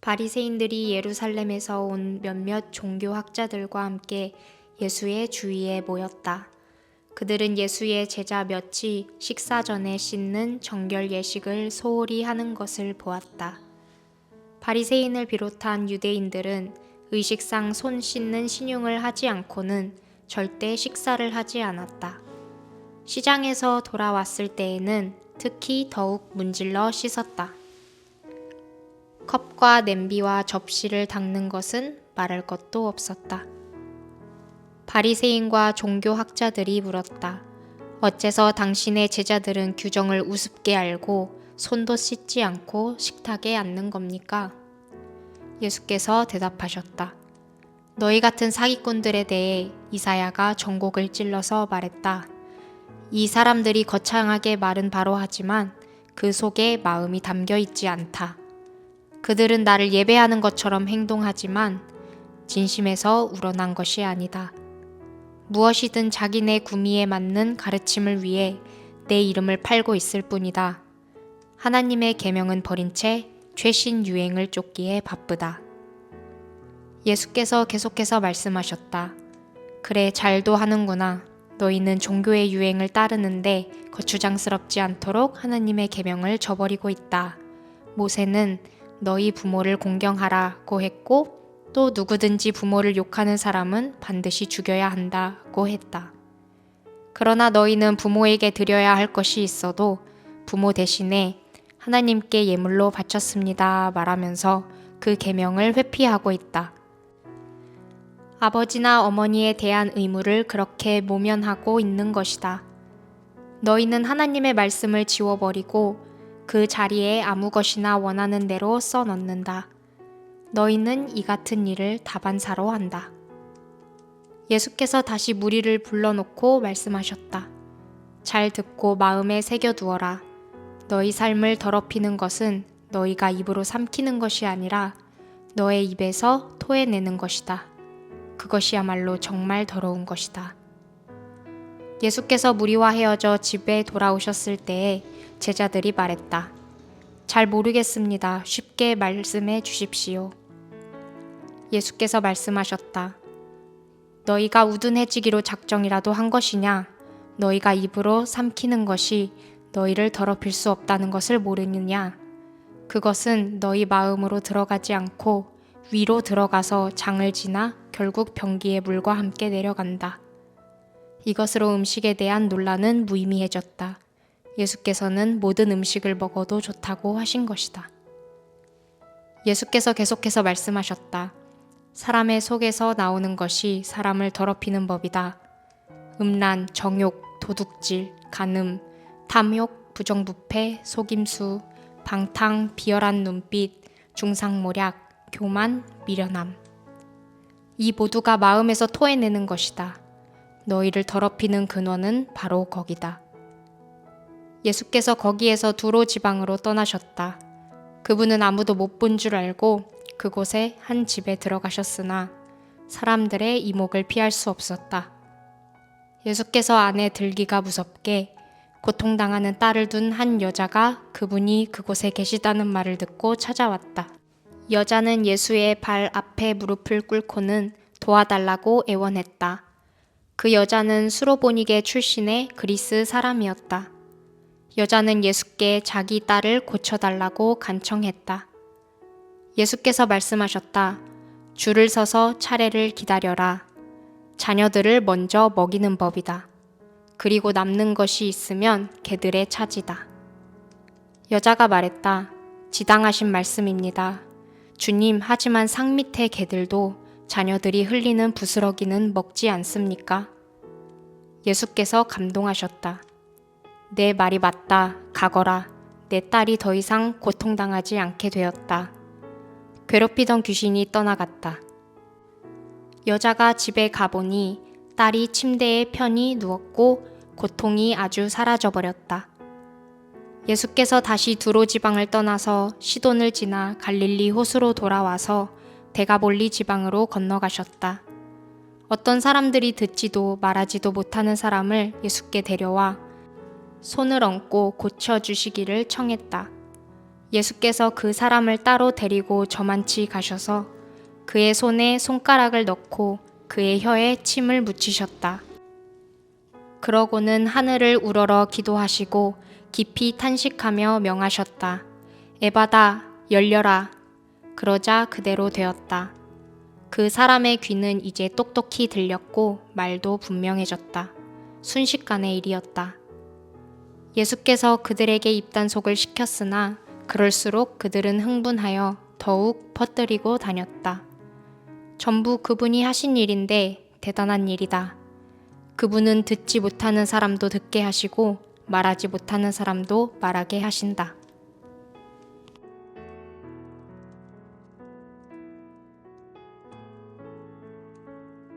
바리새인들이 예루살렘에서 온 몇몇 종교학자들과 함께 예수의 주위에 모였다. 그들은 예수의 제자 몇이 식사 전에 씻는 정결 예식을 소홀히 하는 것을 보았다. 바리새인을 비롯한 유대인들은 의식상 손 씻는 신용을 하지 않고는 절대 식사를 하지 않았다. 시장에서 돌아왔을 때에는 특히 더욱 문질러 씻었다. 컵과 냄비와 접시를 닦는 것은 말할 것도 없었다. 바리새인과 종교학자들이 물었다. 어째서 당신의 제자들은 규정을 우습게 알고 손도 씻지 않고 식탁에 앉는 겁니까? 예수께서 대답하셨다. 너희 같은 사기꾼들에 대해 이사야가 전곡을 찔러서 말했다. 이 사람들이 거창하게 말은 바로 하지만 그 속에 마음이 담겨 있지 않다. 그들은 나를 예배하는 것처럼 행동하지만 진심에서 우러난 것이 아니다. 무엇이든 자기네 구미에 맞는 가르침을 위해 내 이름을 팔고 있을 뿐이다. 하나님의 계명은 버린 채 최신 유행을 쫓기에 바쁘다. 예수께서 계속해서 말씀하셨다. 그래, 잘도 하는구나. 너희는 종교의 유행을 따르는데 거추장스럽지 않도록 하나님의 계명을 저버리고 있다. 모세는 너희 부모를 공경하라고 했고 또 누구든지 부모를 욕하는 사람은 반드시 죽여야 한다고 했다. 그러나 너희는 부모에게 드려야 할 것이 있어도 부모 대신에 하나님께 예물로 바쳤습니다 말하면서 그 계명을 회피하고 있다. 아버지나 어머니에 대한 의무를 그렇게 모면하고 있는 것이다. 너희는 하나님의 말씀을 지워버리고 그 자리에 아무 것이나 원하는 대로 써넣는다. 너희는 이 같은 일을 다반사로 한다. 예수께서 다시 무리를 불러놓고 말씀하셨다. 잘 듣고 마음에 새겨두어라. 너희 삶을 더럽히는 것은 너희가 입으로 삼키는 것이 아니라 너의 입에서 토해내는 것이다. 그것이야말로 정말 더러운 것이다. 예수께서 무리와 헤어져 집에 돌아오셨을 때에 제자들이 말했다. 잘 모르겠습니다. 쉽게 말씀해 주십시오. 예수께서 말씀하셨다. 너희가 우둔해지기로 작정이라도 한 것이냐? 너희가 입으로 삼키는 것이 너희를 더럽힐 수 없다는 것을 모르느냐? 그것은 너희 마음으로 들어가지 않고 위로 들어가서 장을 지나 결국 변기에 물과 함께 내려간다. 이것으로 음식에 대한 논란은 무의미해졌다. 예수께서는 모든 음식을 먹어도 좋다고 하신 것이다. 예수께서 계속해서 말씀하셨다. 사람의 속에서 나오는 것이 사람을 더럽히는 법이다. 음란, 정욕, 도둑질, 간음, 탐욕, 부정부패, 속임수, 방탕, 비열한 눈빛, 중상모략, 교만, 미련함. 이 모두가 마음에서 토해내는 것이다. 너희를 더럽히는 근원은 바로 거기다. 예수께서 거기에서 두로 지방으로 떠나셨다. 그분은 아무도 못 본 줄 알고 그곳에 한 집에 들어가셨으나 사람들의 이목을 피할 수 없었다. 예수께서 안에 들기가 무섭게 고통당하는 딸을 둔 한 여자가 그분이 그곳에 계시다는 말을 듣고 찾아왔다. 여자는 예수의 발 앞에 무릎을 꿇고는 도와달라고 애원했다. 그 여자는 수로보니게 출신의 그리스 사람이었다. 여자는 예수께 자기 딸을 고쳐달라고 간청했다. 예수께서 말씀하셨다. 줄을 서서 차례를 기다려라. 자녀들을 먼저 먹이는 법이다. 그리고 남는 것이 있으면 개들의 차지다. 여자가 말했다. 지당하신 말씀입니다. 주님, 하지만 상 밑의 개들도 자녀들이 흘리는 부스러기는 먹지 않습니까? 예수께서 감동하셨다. 내 말이 맞다. 가거라. 내 딸이 더 이상 고통당하지 않게 되었다. 괴롭히던 귀신이 떠나갔다. 여자가 집에 가보니 딸이 침대에 편히 누웠고 고통이 아주 사라져버렸다. 예수께서 다시 두로 지방을 떠나서 시돈을 지나 갈릴리 호수로 돌아와서 데가볼리 지방으로 건너가셨다. 어떤 사람들이 듣지도 말하지도 못하는 사람을 예수께 데려와 손을 얹고 고쳐주시기를 청했다. 예수께서 그 사람을 따로 데리고 저만치 가셔서 그의 손에 손가락을 넣고 그의 혀에 침을 묻히셨다. 그러고는 하늘을 우러러 기도하시고 깊이 탄식하며 명하셨다. 에바다, 열려라. 그러자 그대로 되었다. 그 사람의 귀는 이제 똑똑히 들렸고 말도 분명해졌다. 순식간의 일이었다. 예수께서 그들에게 입단속을 시켰으나 그럴수록 그들은 흥분하여 더욱 퍼뜨리고 다녔다. 전부 그분이 하신 일인데 대단한 일이다. 그분은 듣지 못하는 사람도 듣게 하시고 말하지 못하는 사람도 말하게 하신다.